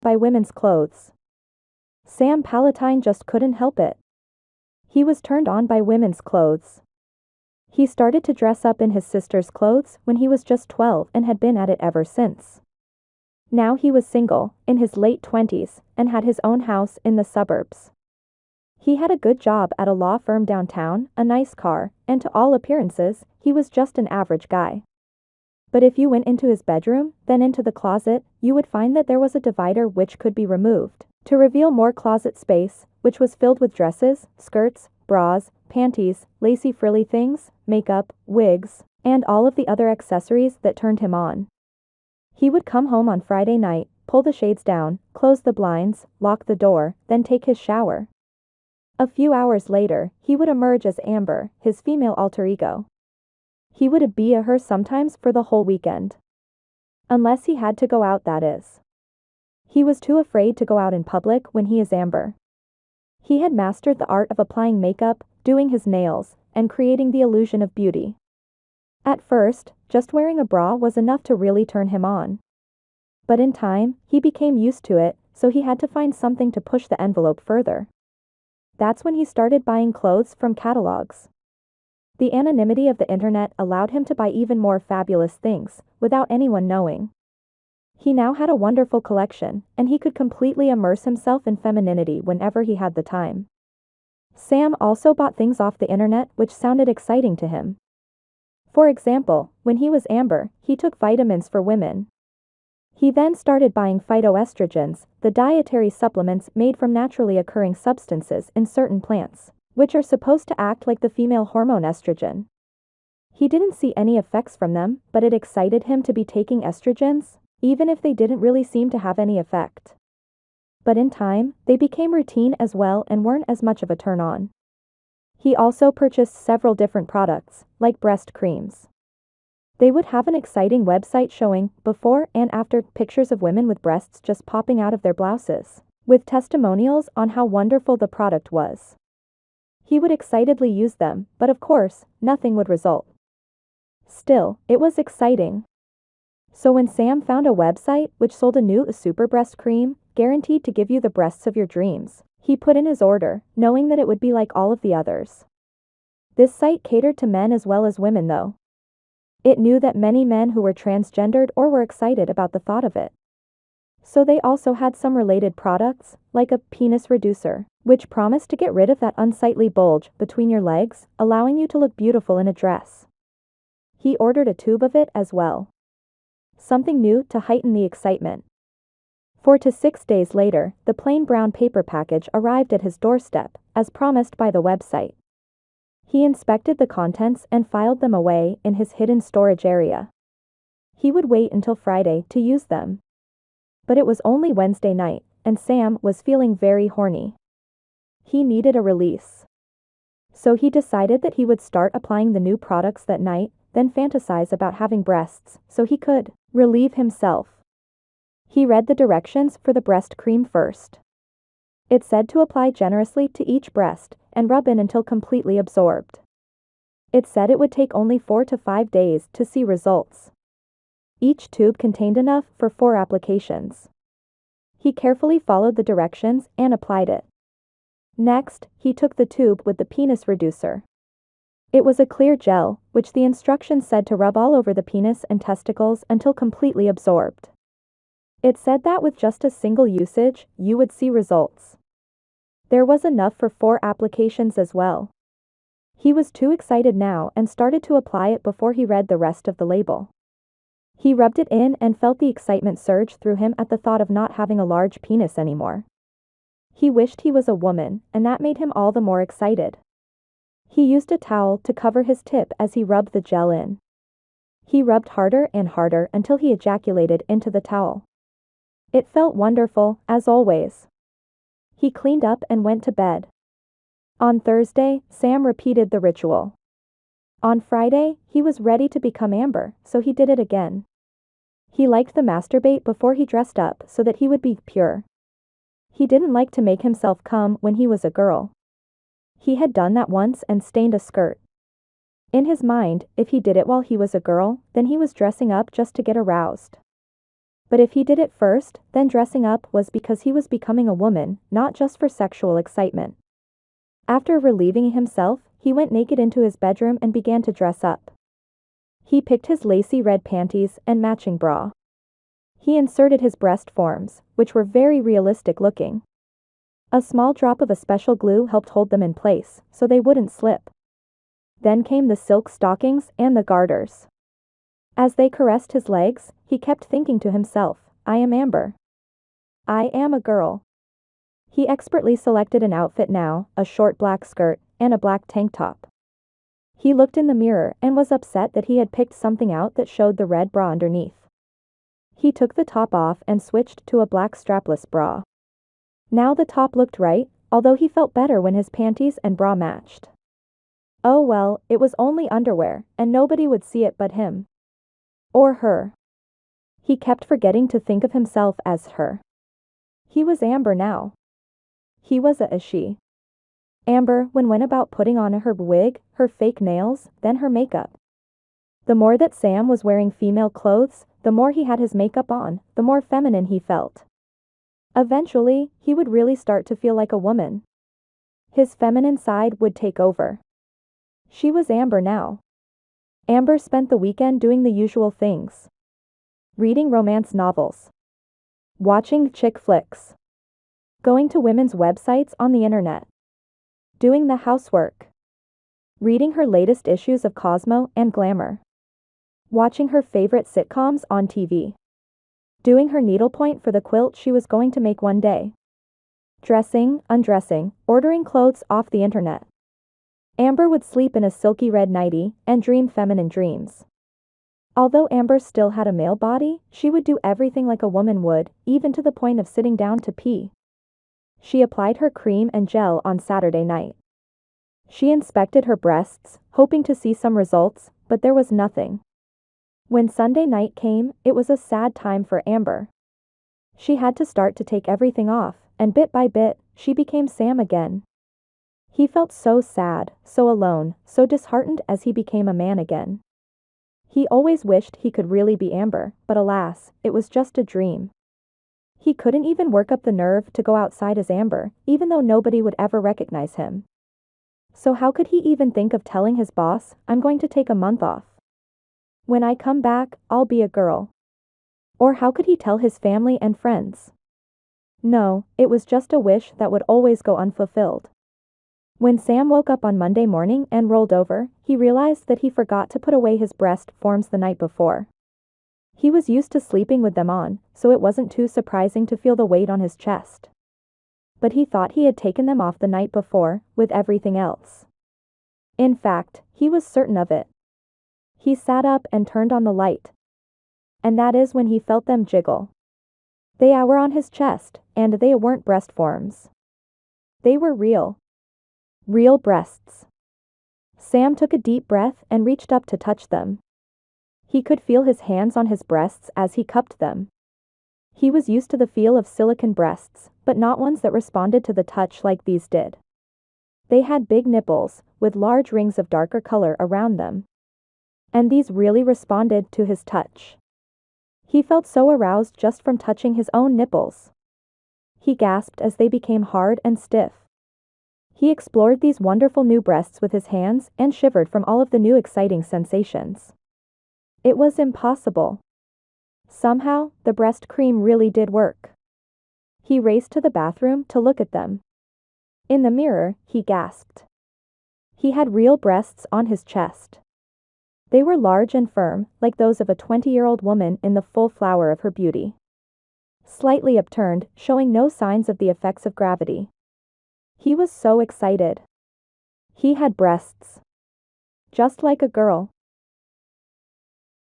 by women's clothes. Sam Palatine just couldn't help it. He was turned on by women's clothes. He started to dress up in his sister's clothes when he was just 12 and had been at it ever since. Now he was single, in his late 20s, and had his own house in the suburbs. He had a good job at a law firm downtown, a nice car, and to all appearances, he was just an average guy. But if you went into his bedroom, then into the closet, you would find that there was a divider which could be removed, to reveal more closet space, which was filled with dresses, skirts, bras, panties, lacy frilly things, makeup, wigs, and all of the other accessories that turned him on. He would come home on Friday night, pull the shades down, close the blinds, lock the door, then take his shower. A few hours later, he would emerge as Amber, his female alter ego. He would be a her sometimes for the whole weekend. Unless he had to go out, that is. He was too afraid to go out in public when he is Amber. He had mastered the art of applying makeup, doing his nails, and creating the illusion of beauty. At first, just wearing a bra was enough to really turn him on. But in time, he became used to it, so he had to find something to push the envelope further. That's when he started buying clothes from catalogs. The anonymity of the internet allowed him to buy even more fabulous things, without anyone knowing. He now had a wonderful collection, and he could completely immerse himself in femininity whenever he had the time. Sam also bought things off the internet which sounded exciting to him. For example, when he was Amber, he took vitamins for women. He then started buying phytoestrogens, the dietary supplements made from naturally occurring substances in certain plants, which are supposed to act like the female hormone estrogen. He didn't see any effects from them, but it excited him to be taking estrogens, even if they didn't really seem to have any effect. But in time, they became routine as well and weren't as much of a turn-on. He also purchased several different products, like breast creams. They would have an exciting website showing before and after pictures of women with breasts just popping out of their blouses, with testimonials on how wonderful the product was. He would excitedly use them, but of course, nothing would result. Still, it was exciting. So when Sam found a website which sold a new super breast cream, guaranteed to give you the breasts of your dreams, he put in his order, knowing that it would be like all of the others. This site catered to men as well as women though. It knew that many men who were transgendered or were excited about the thought of it. So they also had some related products, like a penis reducer, which promised to get rid of that unsightly bulge between your legs, allowing you to look beautiful in a dress. He ordered a tube of it as well. Something new to heighten the excitement. 4 to 6 days later, the plain brown paper package arrived at his doorstep, as promised by the website. He inspected the contents and filed them away in his hidden storage area. He would wait until Friday to use them. But it was only Wednesday night, and Sam was feeling very horny. He needed a release. So he decided that he would start applying the new products that night, then fantasize about having breasts, so he could relieve himself. He read the directions for the breast cream first. It said to apply generously to each breast, and rub in until completely absorbed. It said it would take only 4 to 5 days to see results. Each tube contained enough for 4 applications. He carefully followed the directions and applied it. Next, he took the tube with the penis reducer. It was a clear gel, which the instructions said to rub all over the penis and testicles until completely absorbed. It said that with just a single usage, you would see results. There was enough for 4 applications as well. He was too excited now and started to apply it before he read the rest of the label. He rubbed it in and felt the excitement surge through him at the thought of not having a large penis anymore. He wished he was a woman, and that made him all the more excited. He used a towel to cover his tip as he rubbed the gel in. He rubbed harder and harder until he ejaculated into the towel. It felt wonderful, as always. He cleaned up and went to bed. On Thursday, Sam repeated the ritual. On Friday, he was ready to become Amber, so he did it again. He liked to masturbate before he dressed up so that he would be pure. He didn't like to make himself come when he was a girl. He had done that once and stained a skirt. In his mind, if he did it while he was a girl, then he was dressing up just to get aroused. But if he did it first, then dressing up was because he was becoming a woman, not just for sexual excitement. After relieving himself, he went naked into his bedroom and began to dress up. He picked his lacy red panties and matching bra. He inserted his breast forms, which were very realistic looking. A small drop of a special glue helped hold them in place, so they wouldn't slip. Then came the silk stockings and the garters. As they caressed his legs, he kept thinking to himself, I am Amber. I am a girl. He expertly selected an outfit now, a short black skirt, and a black tank top. He looked in the mirror and was upset that he had picked something out that showed the red bra underneath. He took the top off and switched to a black strapless bra. Now the top looked right, although he felt better when his panties and bra matched. Oh well, it was only underwear, and nobody would see it but him. Or her. He kept forgetting to think of himself as her. He was Amber now. He was a she. Amber went about putting on her wig, her fake nails, then her makeup. The more that Sam was wearing female clothes, the more he had his makeup on, the more feminine he felt. Eventually, he would really start to feel like a woman. His feminine side would take over. She was Amber now. Amber spent the weekend doing the usual things. Reading romance novels. Watching chick flicks. Going to women's websites on the internet. Doing the housework. Reading her latest issues of Cosmo and Glamour. Watching her favorite sitcoms on TV. Doing her needlepoint for the quilt she was going to make one day. Dressing, undressing, ordering clothes off the internet. Amber would sleep in a silky red nightie and dream feminine dreams. Although Amber still had a male body, she would do everything like a woman would, even to the point of sitting down to pee. She applied her cream and gel on Saturday night. She inspected her breasts, hoping to see some results, but there was nothing. When Sunday night came, it was a sad time for Amber. She had to start to take everything off, and bit by bit, she became Sam again. He felt so sad, so alone, so disheartened as he became a man again. He always wished he could really be Amber, but alas, it was just a dream. He couldn't even work up the nerve to go outside as Amber, even though nobody would ever recognize him. So how could he even think of telling his boss, I'm going to take a month off. When I come back, I'll be a girl. Or how could he tell his family and friends? No, it was just a wish that would always go unfulfilled. When Sam woke up on Monday morning and rolled over, he realized that he forgot to put away his breast forms the night before. He was used to sleeping with them on, so it wasn't too surprising to feel the weight on his chest. But he thought he had taken them off the night before, with everything else. In fact, he was certain of it. He sat up and turned on the light. And that is when he felt them jiggle. They were on his chest, and they weren't breast forms. They were real. Real breasts. Sam took a deep breath and reached up to touch them. He could feel his hands on his breasts as he cupped them. He was used to the feel of silicone breasts, but not ones that responded to the touch like these did. They had big nipples, with large rings of darker color around them. And these really responded to his touch. He felt so aroused just from touching his own nipples. He gasped as they became hard and stiff. He explored these wonderful new breasts with his hands and shivered from all of the new exciting sensations. It was impossible. Somehow, the breast cream really did work. He raced to the bathroom to look at them. In the mirror, he gasped. He had real breasts on his chest. They were large and firm, like those of a 20-year-old woman in the full flower of her beauty. Slightly upturned, showing no signs of the effects of gravity. He was so excited. He had breasts. Just like a girl.